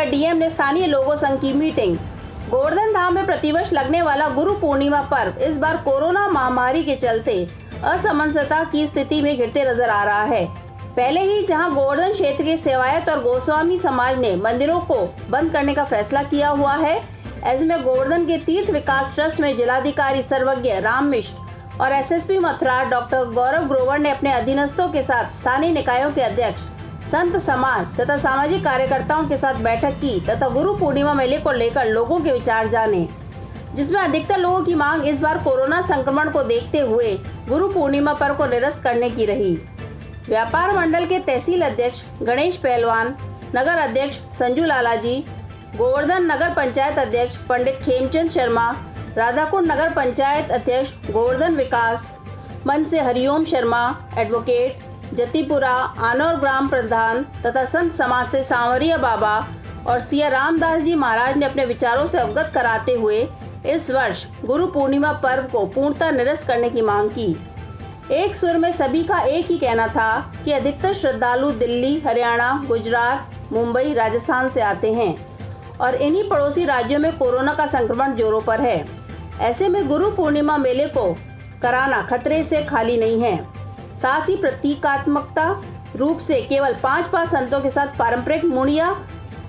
में डीएम ने स्थानीय लोगों संघ की मीटिंग। गोवर्धन धाम में प्रतिवर्ष लगने वाला गुरु पूर्णिमा पर्व इस बार कोरोना महामारी के चलते असमंजसता की स्थिति में घिरते नजर आ रहा है। पहले ही जहां गोवर्धन क्षेत्र के सेवायत और गोस्वामी समाज ने मंदिरों को बंद करने का फैसला किया हुआ है, ऐसे में गोवर्धन के तीर्थ विकास ट्रस्ट में जिलाधिकारी सर्वज्ञ राम मिश्र और एसएसपी मथुरा डॉक्टर गौरव ग्रोवर ने अपने अधीनस्थों के साथ स्थानीय निकायों के अध्यक्ष, संत समाज तथा सामाजिक कार्यकर्ताओं के साथ बैठक की तथा गुरु पूर्णिमा मेले को लेकर लोगों के विचार जाने, जिसमें अधिकतर लोगों की मांग इस बार कोरोना संक्रमण को देखते हुए गुरु पूर्णिमा पर्व को निरस्त करने की रही। व्यापार मंडल के तहसील अध्यक्ष गणेश पहलवान, नगर अध्यक्ष संजू लालाजी, गोवर्धन नगर पंचायत अध्यक्ष पंडित खेमचंद शर्मा, राधाकुंड नगर पंचायत अध्यक्ष गोवर्धन विकास मंच से हरिओम शर्मा, एडवोकेट जतिपुरा आनौर ग्राम प्रधान तथा संत समाज से सांवरिया बाबा और सिया रामदास जी महाराज ने अपने विचारों से अवगत कराते हुए इस वर्ष गुरु पूर्णिमा पर्व को पूर्णतः निरस्त करने की मांग की। एक सुर में सभी का एक ही कहना था कि अधिकतर श्रद्धालु दिल्ली, हरियाणा, गुजरात, मुंबई, राजस्थान से आते हैं और इन्हीं पड़ोसी राज्यों में कोरोना का संक्रमण जोरों पर है। ऐसे में गुरु पूर्णिमा मेले को कराना खतरे से खाली नहीं है। साथ ही प्रतीकात्मकता रूप से केवल 5 संतों के साथ पारंपरिक मुड़िया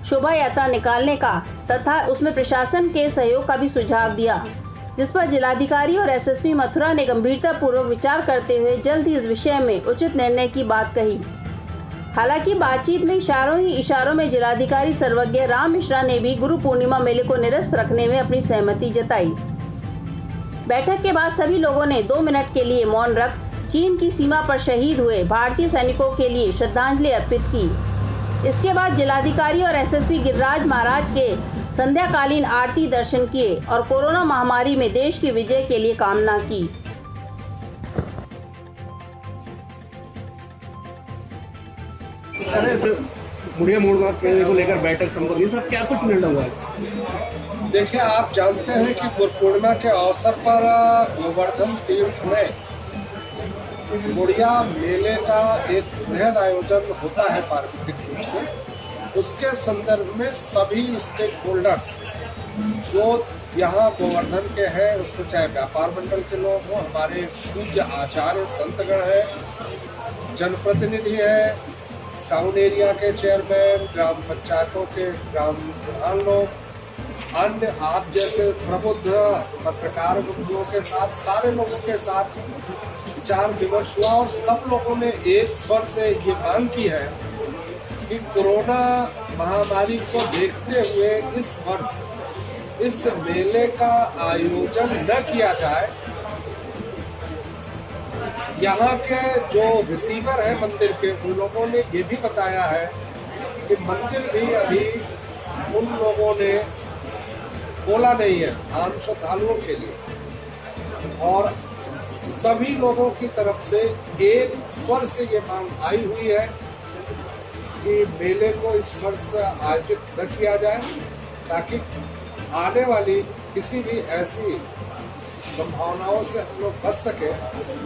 शोभा यात्रा निकालने का तथा उसमें प्रशासन के सहयोग का भी सुझाव दिया, जिस पर जिलाधिकारी और एसएसपी मथुरा ने गंभीरता पूर्वक विचार करते हुए जल्द ही इस विषय में उचित निर्णय की बात कही। हालांकि बातचीत में इशारों ही इशारों में जिलाधिकारी सर्वज्ञ राम मिश्रा ने भी गुरु पूर्णिमा मेले को निरस्त रखने में अपनी सहमति जताई। बैठक के बाद सभी लोगों ने 2 मिनट के लिए मौन रख चीन की सीमा पर शहीद हुए भारतीय सैनिकों के लिए श्रद्धांजलि अर्पित की। इसके बाद जिलाधिकारी और एसएसपी गिरिराज महाराज के संध्याकालीन आरती दर्शन किए और कोरोना महामारी में देश की विजय के लिए कामना की। मुड़िया मोड़ को लेकर बैठक संपन्न हुई, सब क्या कुछ निर्णय हुआ है? देखिए, आप जानते हैं कि गुरु पूर्णिमा के अवसर पर गोवर्धन तीर्थ में मुड़िया मेले का एक बृहद आयोजन होता है पारंपरिक रूप से। उसके संदर्भ में सभी स्टेक होल्डर्स जो यहाँ गोवर्धन के हैं, उसमें चाहे व्यापार मंडल के लोग हों, हमारे पूज्य आचार्य संतगण हैं, जनप्रतिनिधि हैं, टाउन एरिया के चेयरमैन, ग्राम पंचायतों के ग्राम प्रधान लोग, अन्य आप जैसे प्रबुद्ध पत्रकार लोगों के साथ, सारे लोगों के साथ विचार विमर्श हुआ और सब लोगों ने एक स्वर से ये मांग की है कि कोरोना महामारी को देखते हुए इस वर्ष इस मेले का आयोजन न किया जाए। यहाँ के जो रिसीवर है मंदिर के, उन लोगों ने ये भी बताया है कि मंदिर भी अभी उन लोगों ने खोला नहीं है आम श्रद्धालुओं के लिए, और सभी लोगों की तरफ से एक स्वर से ये मांग आई हुई है कि मेले को इस वर्ष आयोजित न किया जाए, ताकि आने वाली किसी भी ऐसी संभावनाओं से हम लोग बच सके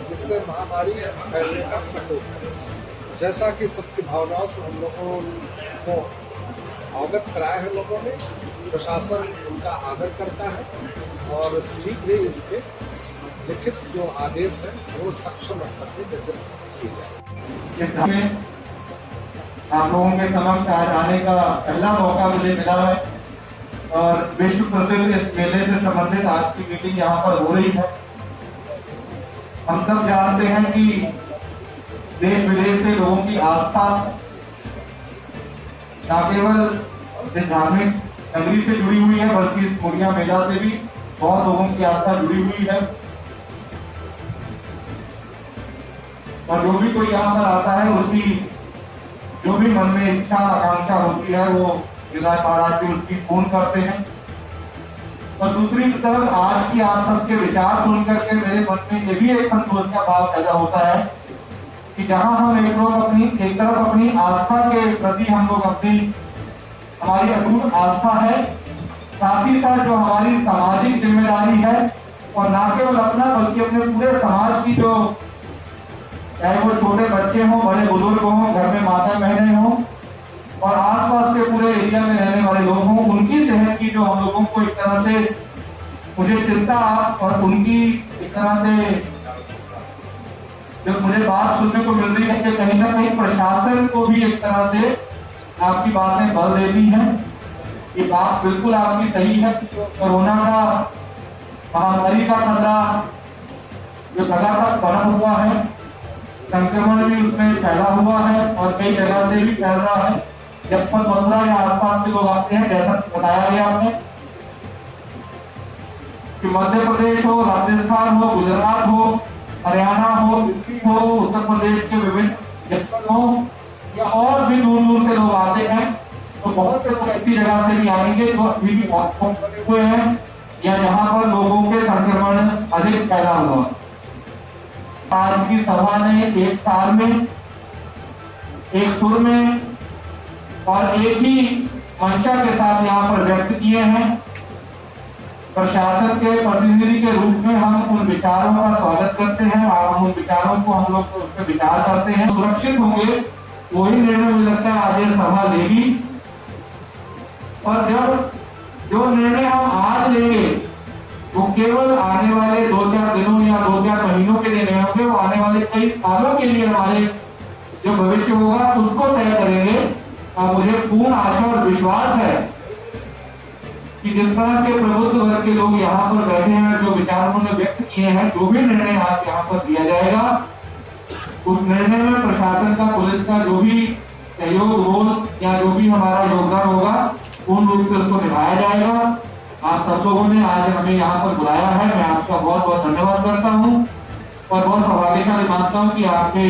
जिससे महामारी फैलने का खतरा। जैसा कि सबकी भावनाओं से हम लोगों को अवगत कराया है लोगों ने, प्रशासन उनका आदर करता है और शीघ्र ही इसके लिखित जो आदेश है वो सक्षम स्तर पर निर्धारित किए जाए। आप लोगों के समक्ष आज आने का पहला मौका मुझे मिला है और विश्व प्रसिद्ध इस मेले से संबंधित आज की मीटिंग यहाँ पर हो रही है। हम सब जानते हैं कि देश विदेश से लोगों की आस्था न केवल इस धार्मिक नगरी से जुड़ी हुई है, बल्कि इस मुड़िया मेला से भी बहुत लोगों की आस्था जुड़ी हुई है। और जो भी कोई यहाँ पर आता है, उसकी जो भी मन में इच्छा आकांक्षा होती है वो गिरिराज महाराज जी उसकी पूर्ण करते हैं। और दूसरी तरफ आज की आप सबके विचार सुन करके मेरे मन में ये भी एक संतोष का भाव पैदा होता है कि जहां हम एक तरफ अपनी आस्था के प्रति हम लोग हमारी अटूट आस्था है, साथ ही साथ जो हमारी सामाजिक जिम्मेदारी है, और न केवल अपना बल्कि अपने पूरे समाज की, जो चाहे वो छोटे बच्चे हों, बड़े बुजुर्ग हों, घर में माता बहनें हों, और आसपास के पूरे एरिया में रहने वाले लोग हों, उनकी सेहत की जो हम लोगों को एक तरह से मुझे चिंता और उनकी एक तरह से जो मुझे बात सुनने को मिल रही है कि कहीं ना कहीं प्रशासन को भी एक तरह से आपकी बातें बल देती हैं। ये बात बिल्कुल आपकी सही है। कोरोना का महामारी का खतरा जो लगातार बढ़ा हुआ है, संक्रमण भी उसमें फैला हुआ है और कई जगह से भी फैल रहा है। जनपद मथुरा या आसपास के लोग आते हैं, जैसा बताया गया आपने कि मध्य प्रदेश हो, राजस्थान हो, गुजरात हो, हरियाणा हो, यूपी हो, उत्तर प्रदेश के विभिन्न जनपद हो या और भी दूर दूर से लोग आते हैं, तो बहुत से लोग ऐसी जगह से भी आएंगे जो अभी भी हॉटस्पॉट बने हुए हैं या जहां पर लोगों के संक्रमण अधिक फैला हुआ। आज की सभा ने एक साल में एक सुर में और एक ही मंशा के साथ यहाँ पर व्यक्त किए हैं। प्रशासन के प्रतिनिधि के रूप में हम उन विचारों का स्वागत करते हैं और उन विचारों को हम लोग उस पर विचार करते हैं। सुरक्षित होंगे वही निर्णय मुझे लगता है आज ये सभा लेगी। और जब जो निर्णय हम आज लेंगे वो केवल आने वाले 2-4 दिनों या 2-4 महीनों के लिए नहीं होंगे, वो आने वाले कई सालों के लिए हमारे जो भविष्य होगा उसको तय करेंगे। और मुझे पूर्ण आशा और विश्वास है कि जिस तरह के प्रबुद्ध वर्ग के लोग यहाँ पर बैठे हैं, जो विचार उन्होंने व्यक्त किए हैं, जो भी निर्णय आज यहाँ पर दिया जाएगा उस निर्णय में प्रशासन का, पुलिस का जो भी सहयोग रोल या जो भी हमारा योगदान होगा पूर्ण रूप से उसको निभाया जाएगा। आप सब लोगों ने आज हमें यहाँ पर बुलाया है, मैं आपका बहुत बहुत धन्यवाद करता हूँ और बहुत सौभाग्यशाली मानता हूँ कि आपके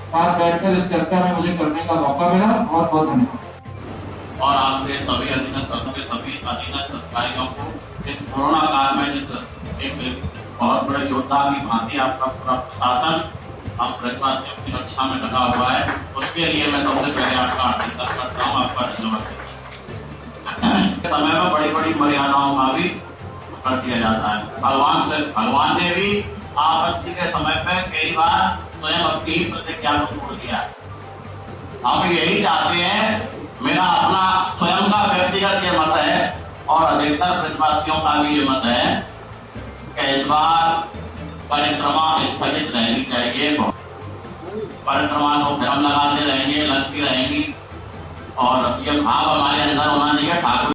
साथ बैठकर इस चर्चा में मुझे करने का मौका मिला। बहुत बहुत धन्यवाद। और आपके सभी अधिकारियों के सभी अधीनस्थ अधिकारियों को इस कोरोना काल में जिस एक बहुत बड़े योद्धा की भांति आपका पूरा प्रशासन हम प्रदेशवासियों की रक्षा में लगा हुआ है, उसके लिए मैं सबसे पहले आपका अभिनंदन करता हूँ, आपका धन्यवाद करता हूँ। समय में बड़ी बड़ी मर्यादाओं का भी कर दिया जाता है। भगवान ने भी आपत्ति के समय पे कई बार स्वयं अपनी प्रतिज्ञा को तोड़ दिया। हम यही चाहते हैं, मेरा अपना स्वयं का व्यक्तिगत ये मत है और अधिकतर ब्रजवासियों का भी ये मत है कि इस बार परिक्रमा स्थगित रहनी चाहिए। परिक्रमा को हम लगाते रहेंगे, लगती रहेंगी और ये भाव हमारे अंदर होना चाहिए। ठाकुर